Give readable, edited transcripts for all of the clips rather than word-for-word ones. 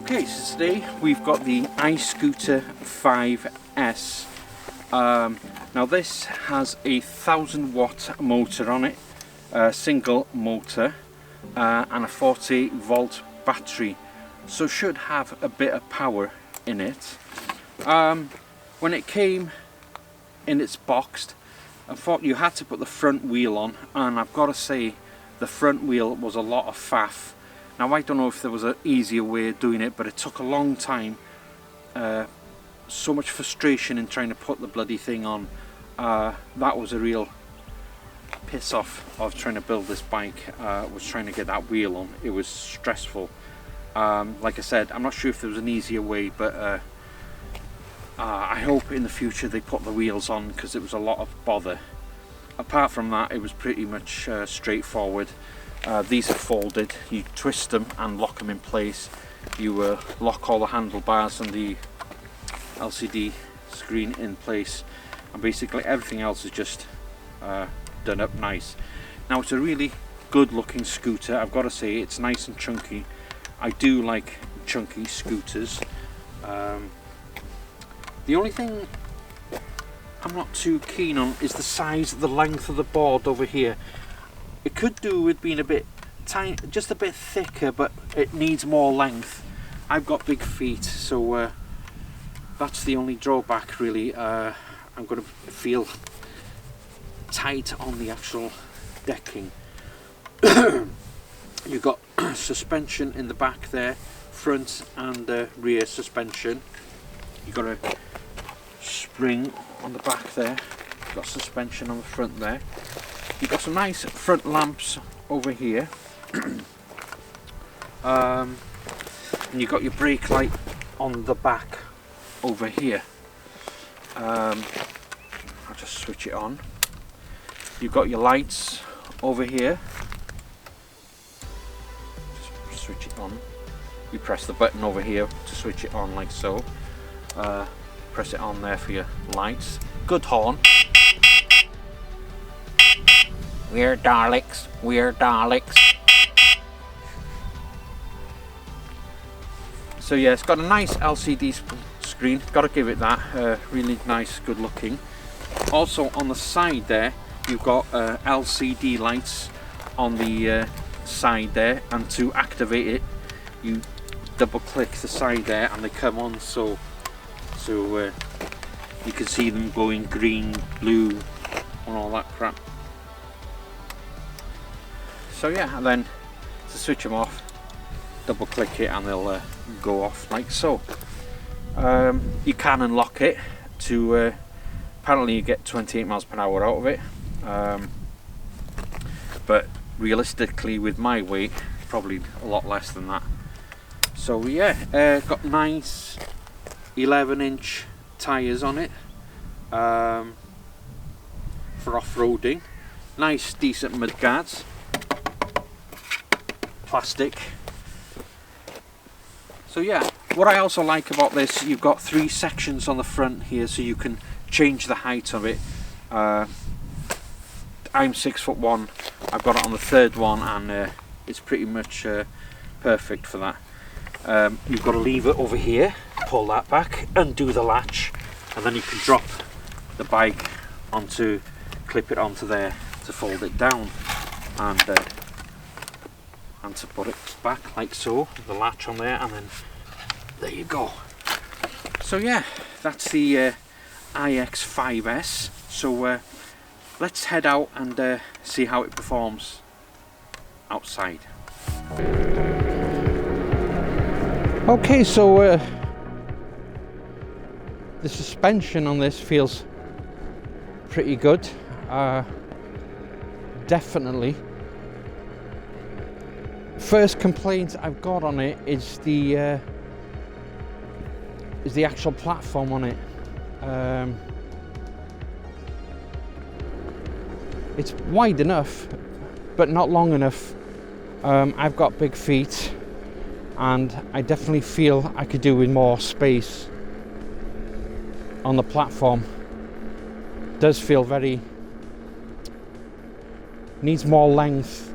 Okay, so today we've got the iScooter 5S. Now this has a 1000-watt motor on it, a single motor, and a 40-volt battery, so should have a bit of power in it. When it came in its boxed, I thought you had to put the front wheel on, and I've got to say the front wheel was a lot of faff. Now I don't know if there was an easier way of doing it, but it took a long time, so much frustration in trying to put the bloody thing on. That was a real piss off of trying to build this bike, was trying to get that wheel on. It was stressful. Like I said, I'm not sure if there was an easier way, but I hope in the future they put the wheels on, because it was a lot of bother. Apart from that, it was pretty much straightforward. These are folded, you twist them and lock them in place. You lock all the handlebars and the LCD screen in place, and basically everything else is just done up nice. Now it's a really good looking scooter, I've got to say. It's nice and chunky. I do like chunky scooters. The only thing I'm not too keen on is the size, the length of the board over here. It could do with being a bit tiny, just a bit thicker, but it needs more length. I've got big feet, so that's the only drawback really. I'm going to feel tight on the actual decking. You've got suspension in the back there, front and rear suspension. You've got a spring on the back there, you've got suspension on the front there. You've got some nice front lamps over here, and you've got your brake light on the back over here. I'll just switch it on. You've got your lights over here. Just switch it on. You press the button over here to switch it on, like so. Press it on there for your lights. Good horn. We're Daleks, we're Daleks. So yeah, it's got a nice LCD screen, got to give it that, really nice, good looking. Also on the side there, you've got LCD lights on the side there, and to activate it, you double click the side there and they come on, so you can see them going green, blue and all that crap. So yeah, and then to switch them off, double click it and they'll go off like so. You can unlock it to, apparently you get 28 miles per hour out of it, but realistically with my weight, probably a lot less than that. So yeah, got nice 11-inch tyres on it, for off-roading. Nice decent mudguards, plastic. So yeah, what I also like about this, you've got 3 sections on the front here, so you can change the height of it. I'm 6'1", I've got it on the 3rd one, and it's pretty much perfect for that. You've got a lever over here, pull that back, undo the latch, and then you can drop the bike onto, clip it onto there to fold it down, and to put it back like so, the latch on there, and then there you go. So yeah, that's the ix5s. So let's head out and see how it performs outside. Okay, so the suspension on this feels pretty good, definitely. First complaint I've got on it is the actual platform on it. It's wide enough, but not long enough. I've got big feet, and I definitely feel I could do with more space on the platform. Does feel very, needs more length.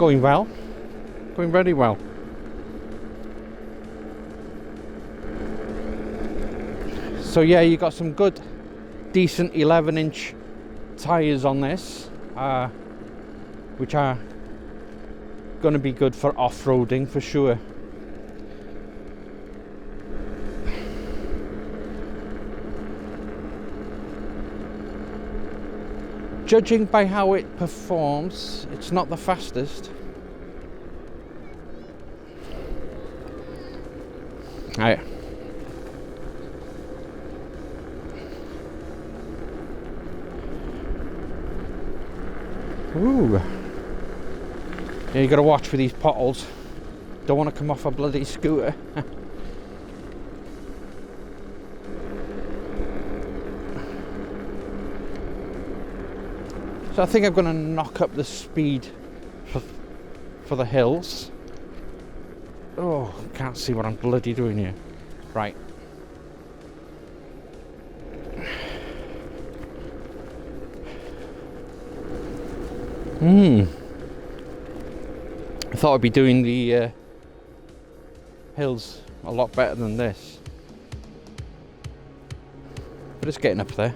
going well. Going very well. So yeah, you got some good, decent 11-inch tyres on this, which are going to be good for off-roading for sure. Judging by how it performs, it's not the fastest. Right. Ooh. Yeah, you gotta watch for these potholes. Don't want to come off a bloody scooter. So I think I'm gonna knock up the speed for the hills. Oh, can't see what I'm bloody doing here. Right. I thought I'd be doing the hills a lot better than this, but it's getting up there.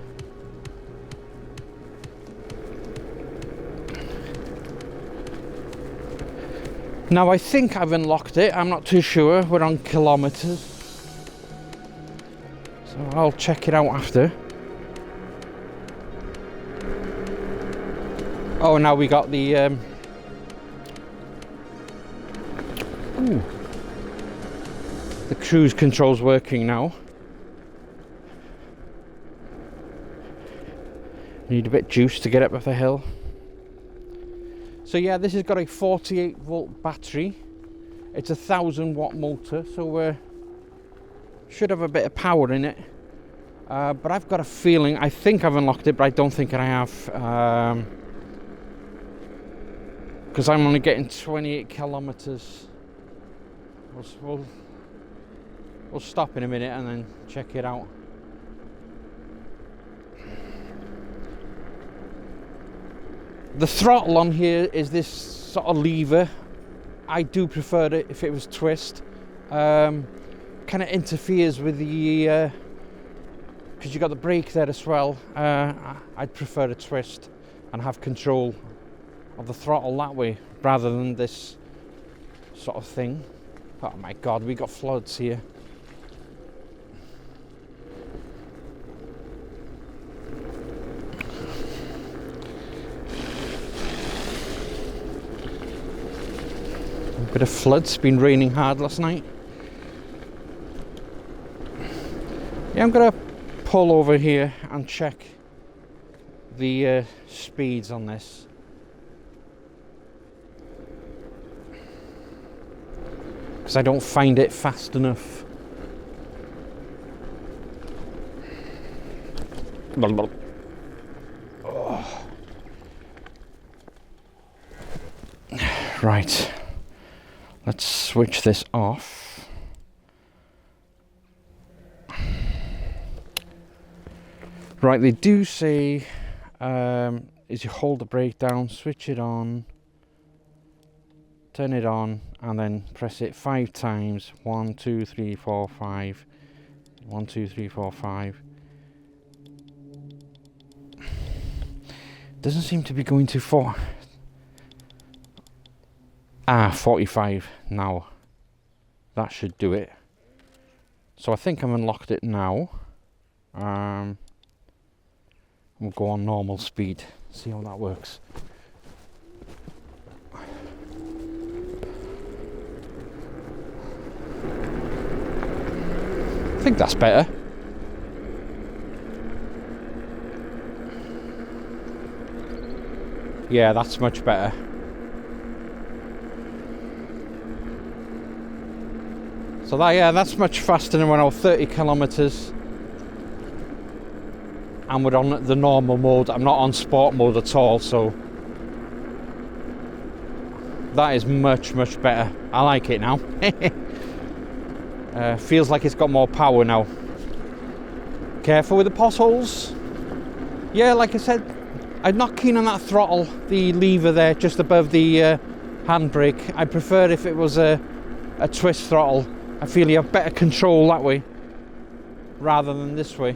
Now I think I've unlocked it, I'm not too sure, we're on kilometers, so I'll check it out after. Oh, now we got the the cruise controls working now. Need a bit of juice to get up the hill. So yeah, this has got a 48 volt battery. It's a 1000-watt motor, so should have a bit of power in it. But I've got a feeling, I think I've unlocked it, but I don't think I have. Because I'm only getting 28 kilometers. We'll stop in a minute and then check it out. The throttle on here is this sort of lever. I do prefer it if it was twist. Kind of interferes with the because you got the brake there as well. I'd prefer a twist and have control of the throttle that way rather than this sort of thing. Oh my god, we got floods here. A bit of floods, it's been raining hard last night. Yeah, I'm gonna pull over here and check the speeds on this. Because I don't find it fast enough. Oh. Right, let's switch this off. Right, they do say is you hold the brake down, switch it on, turn it on, and then press it 5 times. 1, 2, 3, 4, 5. 1, 2, 3, 4, 5. Doesn't seem to be going too far. 45 now. That should do it. So I think I've unlocked it now. We'll go on normal speed, see how that works. I think that's better. Yeah, that's much better. So that's much faster than when I was 30 kilometers. And we're on the normal mode. I'm not on sport mode at all, so that is much better. I like it now. Feels like it's got more power now. Careful with the potholes. Yeah, like I said, I'm not keen on that throttle, the lever there just above the handbrake. I prefer if it was a twist throttle. I feel you have better control that way rather than this way.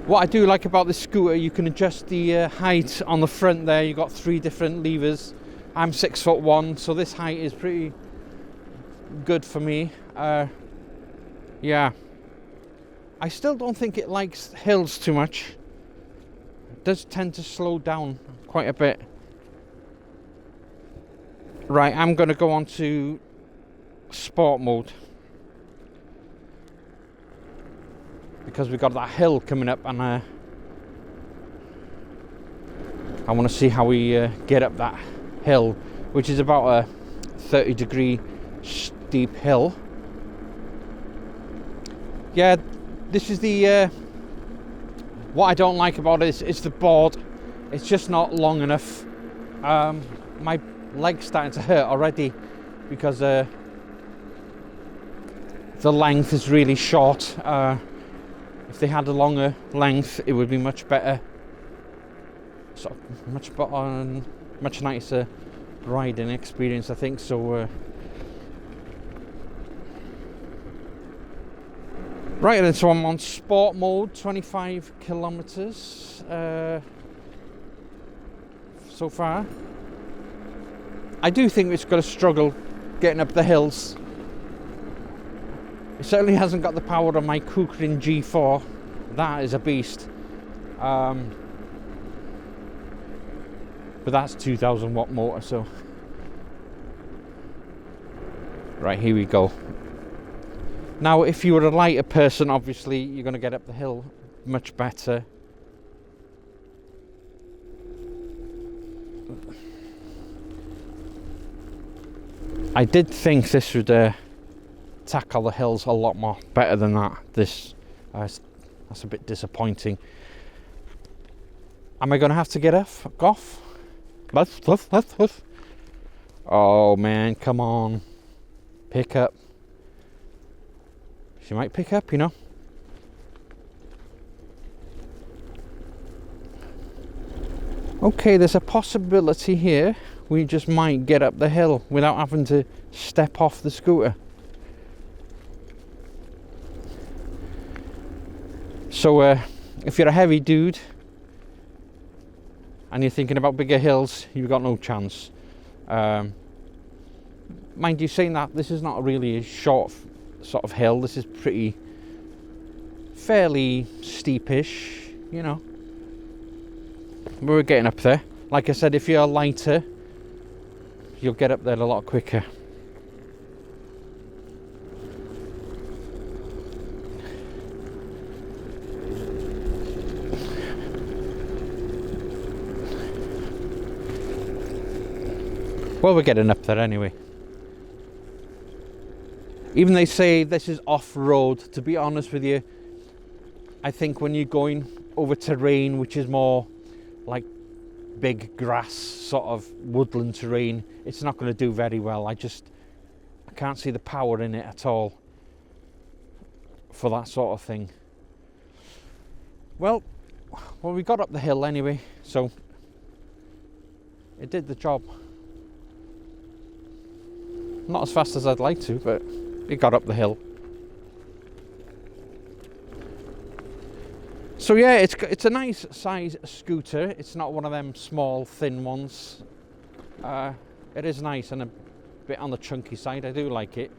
What I do like about this scooter, you can adjust the height on the front there. You've got 3 different levers. I'm 6'1", so this height is pretty good for me. Yeah. I still don't think it likes hills too much. It does tend to slow down quite a bit. Right, I'm going to go on to sport mode. Because we've got that hill coming up, and I want to see how we get up that hill, which is about a 30-degree steep hill. Yeah, this is the what I don't like about it is the board. It's just not long enough. My leg's starting to hurt already because the length is really short. If they had a longer length, it would be much better. Sort of much better, much nicer riding experience, I think. So, right then, so I'm on sport mode, 25 kilometers so far. I do think it's going to struggle getting up the hills. It certainly hasn't got the power of my Kukryn G4. That is a beast. But that's 2,000 watt motor, so. Right, here we go. Now, if you were a lighter person, obviously, you're going to get up the hill much better. I did think this would tackle the hills a lot more better than that. That's a bit disappointing. Am I going to have to get off? Oh man, come on, pick up. She might pick up, you know. Okay, there's a possibility here we just might get up the hill without having to step off the scooter. So if you're a heavy dude and you're thinking about bigger hills, you've got no chance. Mind you, saying that, this is not really a short sort of hill. This is fairly steepish, you know. We're getting up there. Like I said, if you're lighter, you'll get up there a lot quicker. Well, we're getting up there anyway. Even they say this is off-road. To be honest with you, I think when you're going over terrain which is more like big grass, sort of woodland terrain, it's not going to do very well. I can't see the power in it at all for that sort of thing. Well, we got up the hill anyway, so it did the job. Not as fast as I'd like to, but it got up the hill. So yeah, it's a nice size scooter. It's not one of them small, thin ones. It is nice and a bit on the chunky side. I do like it.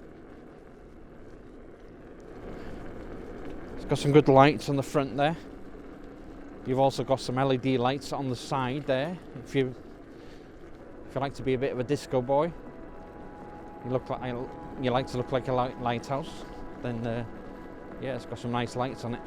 It's got some good lights on the front there. You've also got some LED lights on the side there. If you like to be a bit of a disco boy, you like to look like a lighthouse, then yeah, it's got some nice lights on it.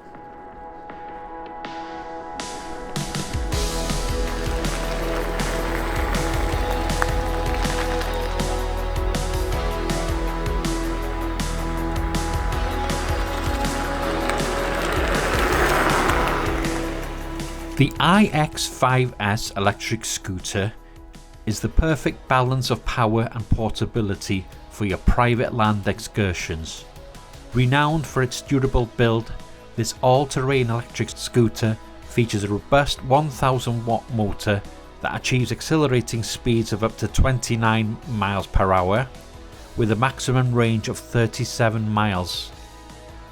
The ix5s electric scooter is the perfect balance of power and portability for your private land excursions. Renowned for its durable build, this all-terrain electric scooter features a robust 1000 watt motor that achieves accelerating speeds of up to 29 miles per hour with a maximum range of 37 miles.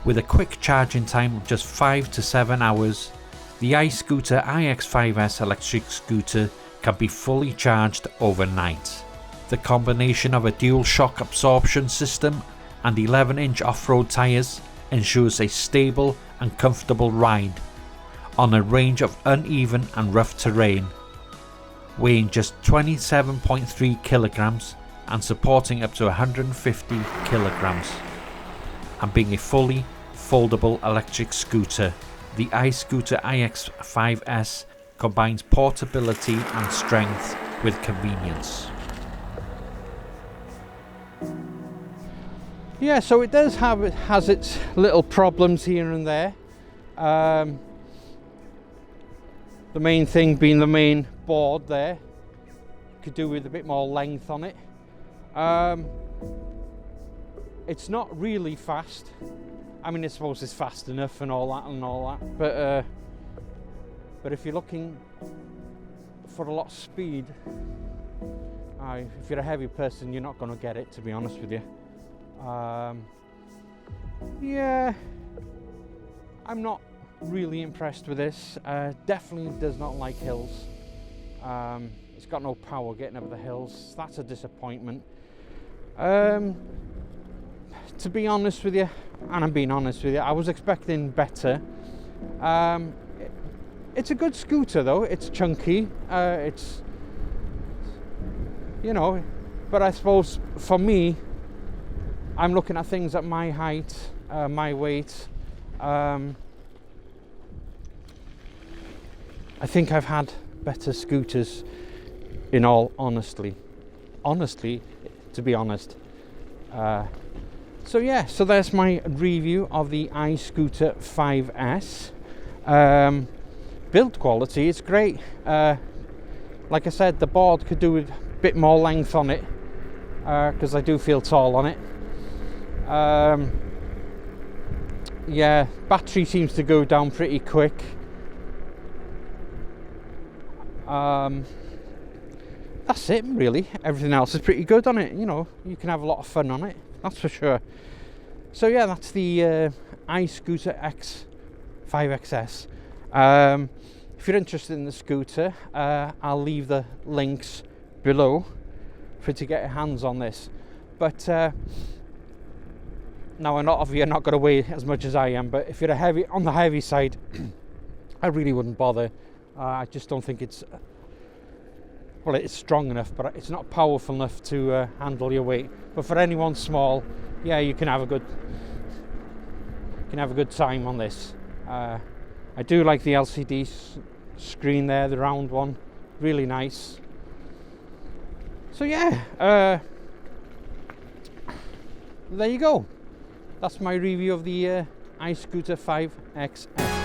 With a quick charging time of just 5 to 7 hours, the iScooter ix5s electric scooter can be fully charged overnight. The combination of a dual shock absorption system and 11-inch off-road tyres ensures a stable and comfortable ride on a range of uneven and rough terrain, weighing just 27.3 kilograms and supporting up to 150 kilograms, and being a fully foldable electric scooter. The iScooter ix5s combines portability and strength with convenience. Yeah, so it has its little problems here and there. The main thing being the main board there. Could do with a bit more length on it. It's not really fast. I mean, I suppose it's fast enough and all that, but if you're looking for a lot of speed, if you're a heavy person, you're not going to get it, to be honest with you. Yeah, I'm not really impressed with this. Definitely does not like hills. It's got no power getting up the hills. That's a disappointment. To be honest with you, and I'm being honest with you, I was expecting better. It's a good scooter though. It's chunky. It's, you know, but I suppose for me, I'm looking at things at my height, my weight. I think I've had better scooters, in all honesty, to be honest. So yeah, so there's my review of the iScooter 5S. Build quality, it's great. Like I said, the board could do with a bit more length on it, because I do feel tall on it. Yeah, battery seems to go down pretty quick. That's it really. Everything else is pretty good on it. You know, you can have a lot of fun on it, that's for sure. So yeah, that's the iScooter X5XS. If you're interested in the scooter, I'll leave the links below for you to get your hands on this. But now, a lot of you are not going to weigh as much as I am, but if you're on the heavy side, I really wouldn't bother. I just don't think it's, well, it's strong enough, but it's not powerful enough to handle your weight. But for anyone small, yeah, you can have a good time on this. I do like the LCD screen there, the round one, really nice. So yeah, there you go. That's my review of the iScooter 5XS.